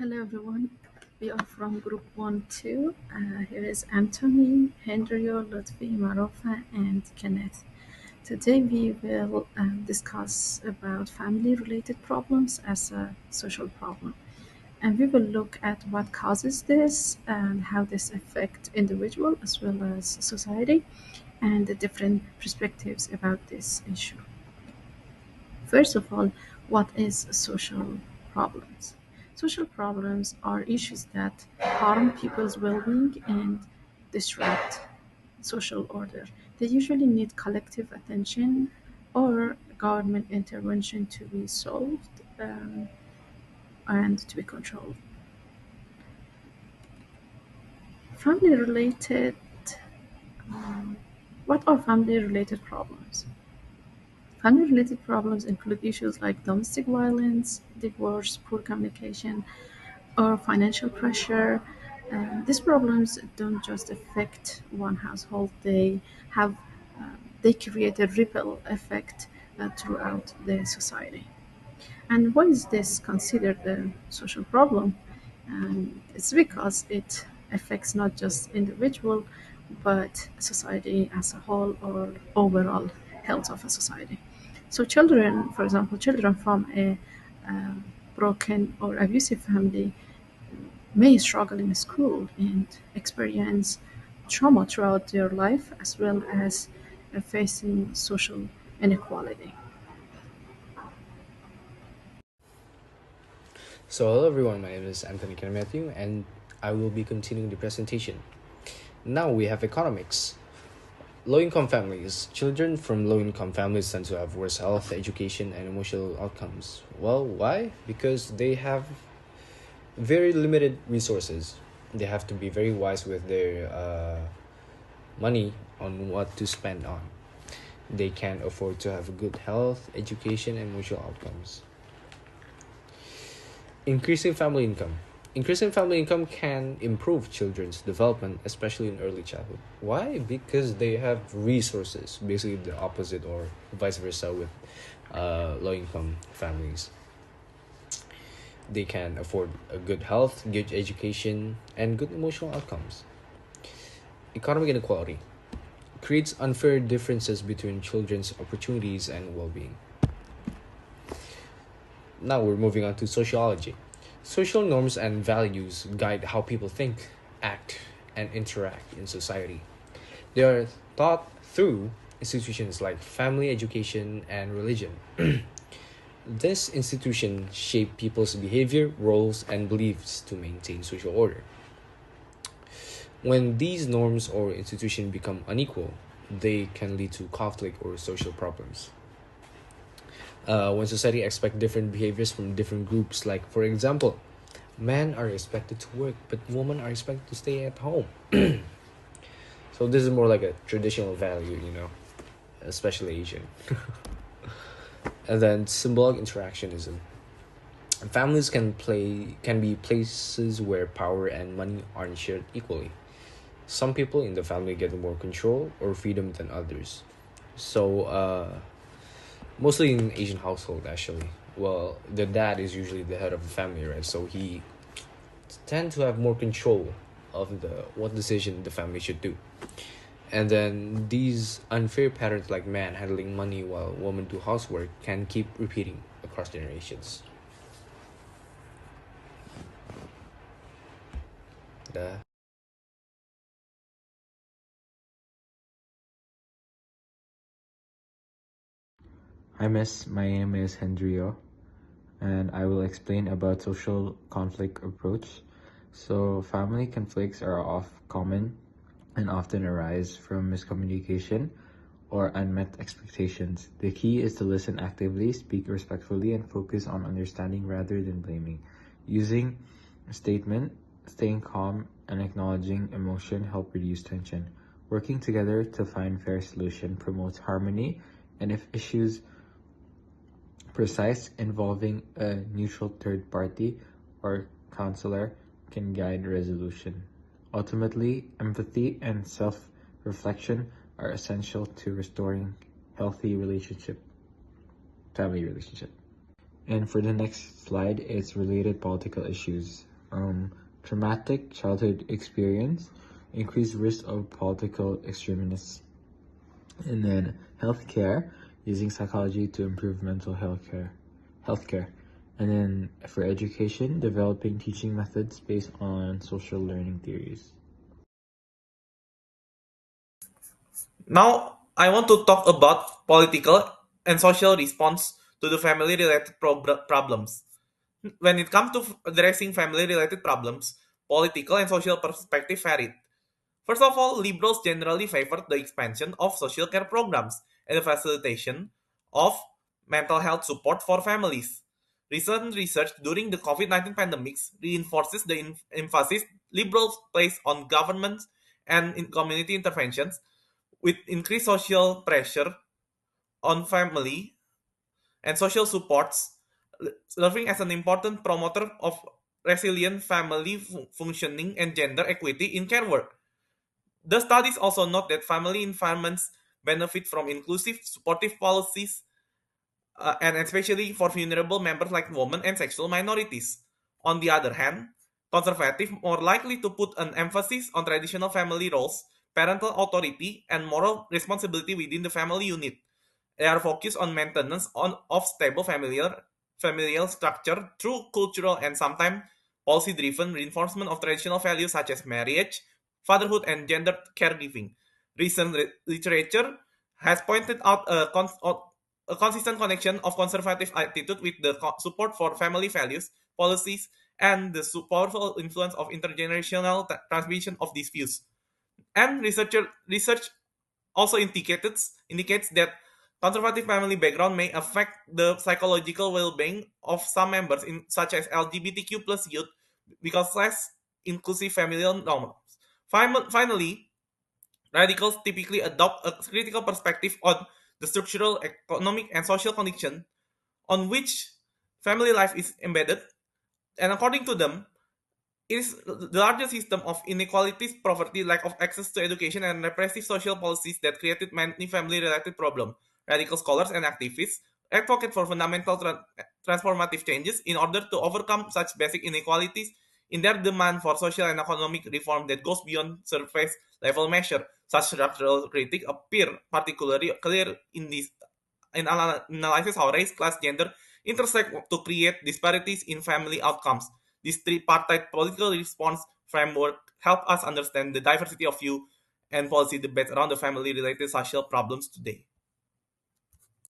Hello everyone, we are from group 1 2. Here is Anthony, Hendrio, Lutfi, Marofa, and Kenneth. Today we will discuss about family related problems as a social problem. And we will look at what causes this and how this affect individual as well as society and the different perspectives about this issue. First of all, what is social problems? Social problems are issues that harm people's well-being and disrupt social order. They usually need collective attention or government intervention to be solved and to be controlled. Family related, what are family related problems? Family related problems include issues like domestic violence, divorce, poor communication, or financial pressure. These problems don't just affect one household; have they create a ripple effect throughout the society. And why is this considered a social problem? It's because it affects not just individual, but society as a whole or overall health of a society. So children, for example, children from a uh, broken or abusive family may struggle in school and experience trauma throughout their life, as well as facing social inequality. So, hello everyone, my name is Anthony Ken Matthew, and I will be continuing the presentation. Now we have economics. Low income families. Children from low income families tend to have worse health, education, and emotional outcomes. Well, why? Because they have very limited resources. They have to be very wise with their money on what to spend on. They can't afford to have good health, education, and emotional outcomes. Increasing family income. Increasing family income can improve children's development, especially in early childhood. Why? Because they have resources, basically the opposite or vice versa with low income families. They can afford a good health, good education, and good emotional outcomes. Economic inequality creates unfair differences between children's opportunities and well being. Now we're moving on to sociology. Social norms and values guide how people think, act, and interact in society. They are taught through institutions like family, education, and religion. This institution shape people's behavior, roles, and beliefs to maintain social order. When these norms or institutions become unequal, they can lead to conflict or social problems. When society expects different behaviors from different groups, like for example, men are expected to work, but women are expected to stay at home. So this is more like a traditional value, especially Asian. And then symbolic interactionism. Families can be places where power and money aren't shared equally. Some people in the family get more control or freedom than others. So mostly in Asian household actually. Well, the dad is usually the head of the family, right? So he tend to have more control of the what decision the family should do. And then these unfair patterns like man handling money while women do housework can keep repeating across generations. The Hi Miss, my name is Hendrio and I will explain about social conflict approach. So family conflicts are common and often arise from miscommunication or unmet expectations. The key is to listen actively, speak respectfully, and focus on understanding rather than blaming. Using a statement, staying calm, and acknowledging emotion help reduce tension. Working together to find fair solution promotes harmony, and if issues precise involving a neutral third party or counselor can guide resolution. Ultimately, empathy and self-reflection are essential to restoring healthy family relationship. And for the next slide, it's related political issues. traumatic childhood experience, increased risk of political extremists. And then healthcare, using psychology to improve mental healthcare. And then for education, developing teaching methods based on social learning theories. Now, I want to talk about political and social response to the family-related problems. When it comes to addressing family-related problems, political and social perspective varied. First of all, liberals generally favored the expansion of social care programs and the facilitation of mental health support for families. Recent research during the COVID-19 pandemics reinforces the emphasis liberals place on government and in community interventions with increased social pressure on family and social supports, serving as an important promoter of resilient family functioning and gender equity in care work. The studies also note that family environments benefit from inclusive, supportive policies, and especially for vulnerable members like women and sexual minorities. On the other hand, conservative more likely to put an emphasis on traditional family roles, parental authority, and moral responsibility within the family unit. They are focused on maintenance of stable familial structure through cultural and sometimes policy-driven reinforcement of traditional values such as marriage, fatherhood, and gender caregiving. Recent literature has pointed out a consistent connection of conservative attitude with the support for family values, policies, and the powerful influence of intergenerational transmission of these views. And research also indicates that conservative family background may affect the psychological well-being of some members, such as LGBTQ plus youth, because less inclusive familial norms. Finally, radicals typically adopt a critical perspective on the structural, economic, and social condition on which family life is embedded, and according to them, it is the largest system of inequalities, poverty, lack of access to education, and repressive social policies that created many family-related problems. Radical scholars and activists advocate for fundamental transformative changes in order to overcome such basic inequalities in their demand for social and economic reform that goes beyond surface level measure. Such structural critiques appear particularly clear in this analysis how race, class, gender intersect to create disparities in family outcomes. This tripartite political response framework help us understand the diversity of view and policy debates around the family-related social problems today.